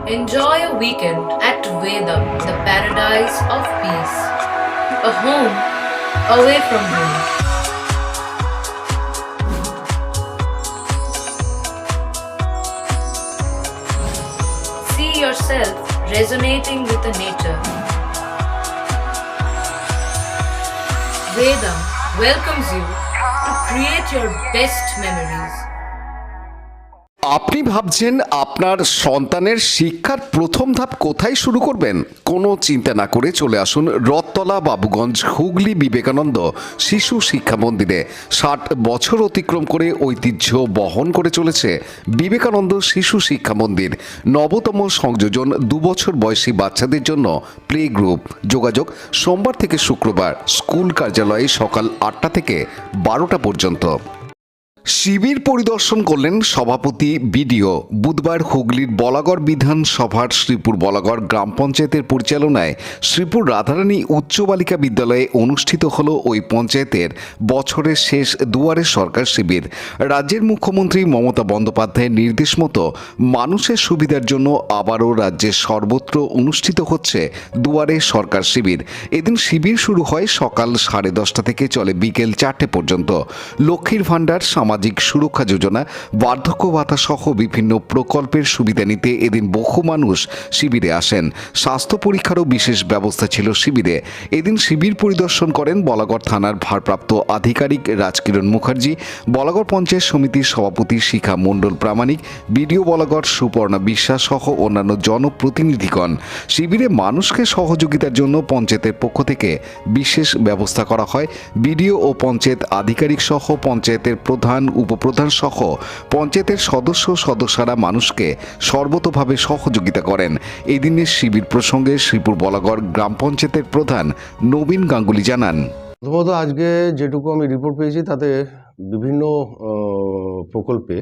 Enjoy a weekend at Vedam, the paradise of peace. A home away from home. See yourself resonating with the nature. Vedam welcomes you to create your best memories. আপনি ভাবছেন আপনার সন্তানের শিক্ষার প্রথম ধাপ কোথায় শুরু করবেন? কোনো চিন্তা না করে চলে আসুন রথতলা বাবুগঞ্জ হুগলি বিবেকানন্দ শিশু শিক্ষা মন্দিরে। 60 বছর অতিক্রম করে ঐতিহ্য বহন করে চলেছে বিবেকানন্দ শিশু শিক্ষা মন্দির। নবতম সংযোজন 2 বছর বয়সী বাচ্চাদের জন্য প্লে গ্রুপ। যোগাযোগ সোমবার থেকে শুক্রবার স্কুল কার্যালয়ে সকাল 8টা থেকে 12টা পর্যন্ত। শিবির পরিদর্শন করলেন সভাপতি বিডিও। বুধবার হুগলির বলাগড় বিধানসভার শ্রীপুর বলাগড় গ্রাম পঞ্চায়েতের পরিচালনায় শ্রীপুর রাধারানী উচ্চ বালিকা বিদ্যালয়ে অনুষ্ঠিত হল ওই পঞ্চায়েতের বছরের শেষ দুয়ারে সরকার শিবির। রাজ্যের মুখ্যমন্ত্রী মমতা বন্দ্যোপাধ্যায়ের নির্দেশ মতো মানুষের সুবিধার জন্য আবারও রাজ্যের সর্বত্র অনুষ্ঠিত হচ্ছে দুয়ারে সরকার শিবির। এদিন শিবির শুরু হয় সকাল 10:30 থেকে, চলে বিকেল 4টে পর্যন্ত। লক্ষ্মীর ভাণ্ডার, সামাজিক সুরক্ষা যোজনা, বার্ধক্য ভাতা সহ বিভিন্ন প্রকল্পের সুবিধা নিতে এদিন বহু মানুষ শিবিরে আসেন। স্বাস্থ্য পরীক্ষারও বিশেষ ব্যবস্থা ছিল শিবিরে। এদিন শিবির পরিদর্শন করেন বলাগড় থানার ভারপ্রাপ্ত আধিকারিক রাজকিরণ মুখার্জি, বলাগড় পঞ্চায়েত সমিতির সভাপতি শিখা মণ্ডল প্রামাণিক, বিডিও বলাগড় সুপর্ণা বিশ্বাস সহ অন্যান্য জনপ্রতিনিধিগণ। শিবিরে মানুষকে সহযোগিতার জন্য পঞ্চায়েতের পক্ষ থেকে বিশেষ ব্যবস্থা করা হয়। বিডিও ও পঞ্চায়েত আধিকারিক সহ পঞ্চায়েতের প্রধান, উপপ্রধান সহ পঞ্চায়েতের সদস্যরা মানুষকে সর্বতোভাবে সহযোগিতা করেন। এই দিনের শিবির প্রসঙ্গে শ্রীপুর বলাগড় গ্রাম পঞ্চায়েতের প্রধান নবীন গাঙ্গুলি জানান, প্রথমত আজকে যেটুকু আমি রিপোর্ট পেয়েছি তাতে বিভিন্ন প্রকল্পে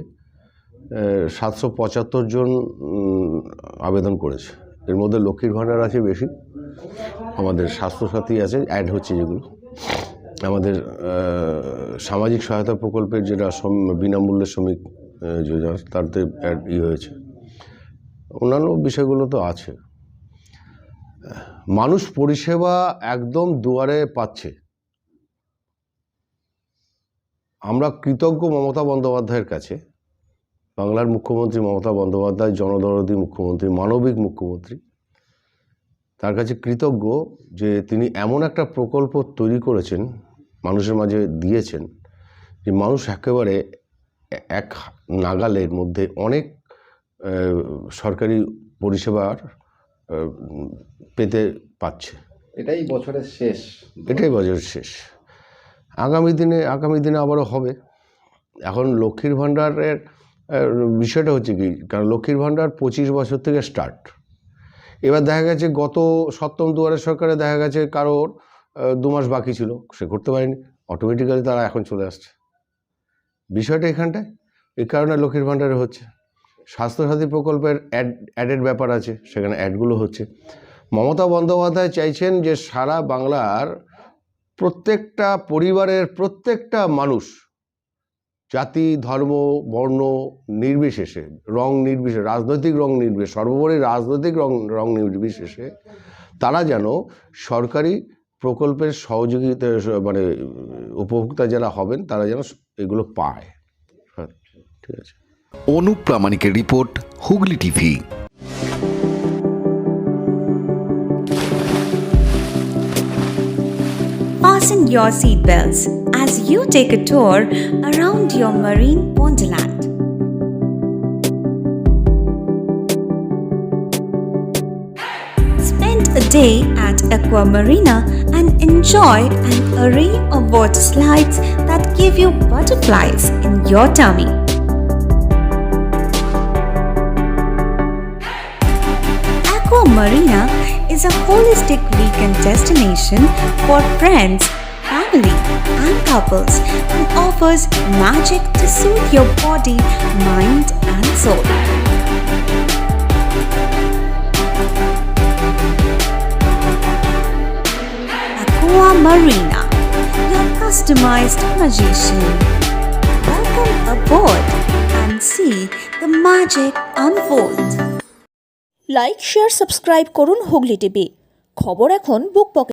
775 জন আবেদন করেছে। এর মধ্যে লক্ষ্মীর ভাণ্ডার আছে বেশি, আমাদের স্বাস্থ্যসাথী আছে, অ্যাড হচ্ছে যেগুলো, আমাদের সামাজিক সহায়তা প্রকল্পের যেটা বিনামূল্যে শ্রমিক যোজনা তাতে অ্যাড হয়েছে। অন্যান্য বিষয়গুলো তো আছে। মানুষ পরিষেবা একদম দুয়ারে পাচ্ছে। আমরা কৃতজ্ঞ মমতা বন্দ্যোপাধ্যায়ের কাছে। বাংলার মুখ্যমন্ত্রী মমতা বন্দ্যোপাধ্যায় জনদরদী মুখ্যমন্ত্রী, মানবিক মুখ্যমন্ত্রী। তার কাছে কৃতজ্ঞ যে তিনি এমন একটা প্রকল্প তৈরি করেছেন, মানুষের মাঝে দিয়েছেন, যে মানুষ একেবারে এক নাগালের মধ্যে অনেক সরকারি পরিষেবার পেতে পাচ্ছে। এটাই বছরের শেষ। আগামী দিনে আবারও হবে। এখন লক্ষ্মীর ভাণ্ডারের বিষয়টা হচ্ছে কি, কারণ লক্ষ্মীর ভাণ্ডার 25 বছর থেকে স্টার্ট। এবার দেখা গেছে গত 7ম দুয়ারে সরকারে দেখা গেছে কারোর 2 মাস বাকি ছিল, সে করতে পারেনি, অটোমেটিক্যালি তারা এখন চলে আসছে। বিষয়টা এখানটায় এই কারণে লক্ষ্মীর ভাণ্ডারে হচ্ছে। স্বাস্থ্যসাথী প্রকল্পের অ্যাডের ব্যাপার আছে, সেখানে অ্যাডগুলো হচ্ছে। মমতা বন্দ্যোপাধ্যায় চাইছেন যে সারা বাংলার প্রত্যেকটা পরিবারের প্রত্যেকটা মানুষ, জাতি, ধর্ম, বর্ণ নির্বিশেষে, রং নির্বিশেষে, রাজনৈতিক রং নির্বিশেষে, সর্বোপরি রাজনৈতিক রং নির্বিশেষে তারা যেন সরকারি প্রকল্পের সহযোগিতা, মানে উপভোক্তা যারা হবেন তারা যেন এগুলো পায়। ঠিক আছে। অনুপ প্রামাণিকের report, Hooghly TV. Fasten your seatbelts as you take a tour around your marine wonderland. Spend a day at Aqua Marina and enjoy an array of water slides that give you butterflies in your tummy. Aqua Marina is a holistic weekend destination for friends, family, and couples and offers magic to soothe your body, mind, and soul. Aqua Marina, your customized magician. Welcome aboard and see the magic unfold. Like share subscribe করুন Hooghly TV. খবর এখন বুক pocket.